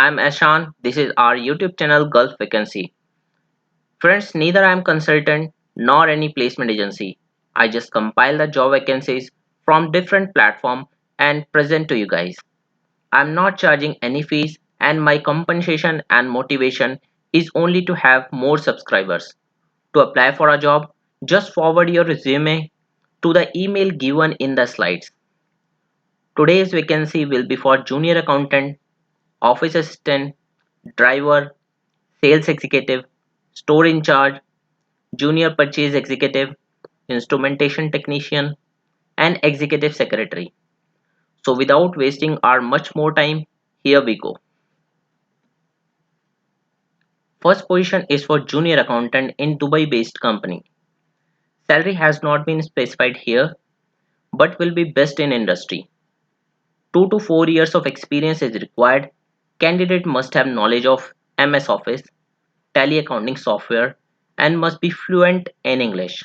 I'm Ashan. This is our YouTube channel Gulf Vacancy. Friends, neither I'm consultant nor any placement agency. I just compile the job vacancies from different platforms and present to you guys. I'm not charging any fees and my compensation and motivation is only to have more subscribers. To apply for a job, just forward your resume to the email given in the slides. Today's vacancy will be for junior accountant, office assistant, driver, sales executive, store in charge, junior purchase executive, instrumentation technician, and executive secretary. So without wasting our much more time, here we go. First position is for junior accountant in Dubai based company. Salary has not been specified here but will be best in industry. 2 to 4 years of experience is required. Candidate must have knowledge of MS Office, Tally accounting software and must be fluent in English.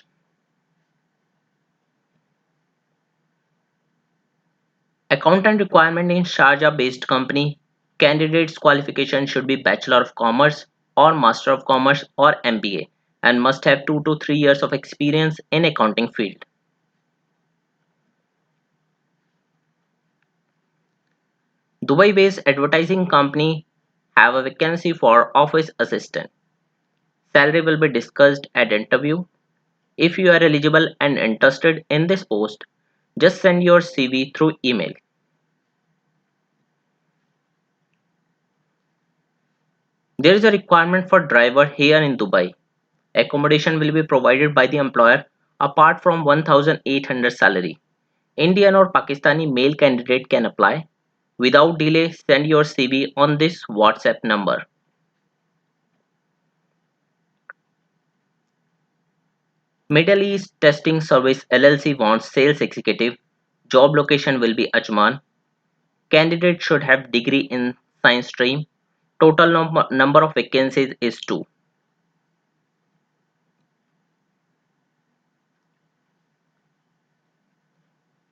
Accountant requirement in Sharjah based company. Candidates qualification should be Bachelor of Commerce or Master of Commerce or MBA and must have 2 to 3 years of experience in accounting field. Dubai based advertising company have a vacancy for office assistant. Salary will be discussed at interview. If you are eligible and interested in this post, just send your CV through email. There is a requirement for driver here in Dubai. Accommodation will be provided by the employer apart from 1800 salary. Indian or Pakistani male candidate can apply. Without delay, send your CV on this WhatsApp number. Middle East Testing Service LLC wants sales executive. Job location will be Ajman. Candidate should have degree in science stream. Total number of vacancies is 2.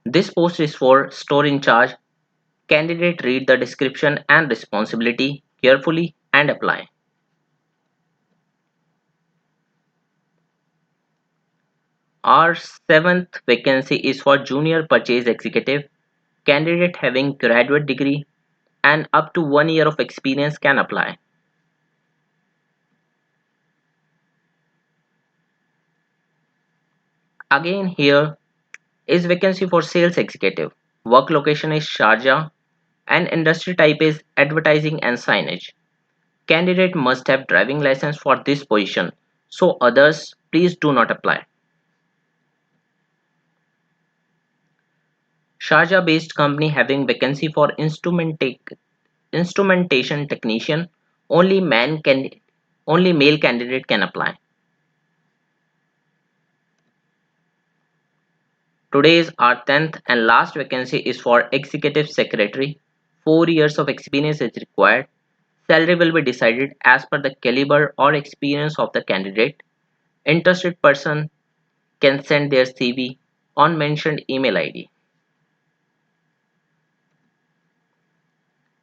This post is for store in charge. Candidate read the description and responsibility carefully and apply. Our seventh vacancy is for junior purchase executive. Candidate having graduate degree and up to 1 year of experience can apply. Again here is vacancy for sales executive. Work location is Sharjah and industry type is advertising and signage. Candidate must have driving license for this position. So others please do not apply. Sharjah based company having vacancy for instrumentation technician. Only man can only male candidate can apply. Today's our 10th and last vacancy is for executive secretary. 4 years of experience is required. Salary will be decided as per the caliber or experience of the candidate. Interested person can send their CV on mentioned email ID.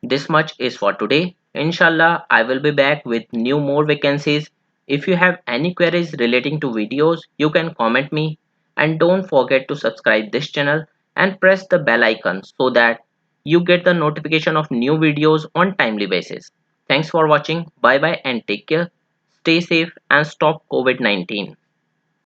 This much is for today. Inshallah, I will be back with new more vacancies. If you have any queries relating to videos, you can comment me and don't forget to subscribe this channel and press the bell icon so that you get the notification of new videos on timely basis. Thanks for watching. Bye bye and take care. Stay safe and stop COVID-19.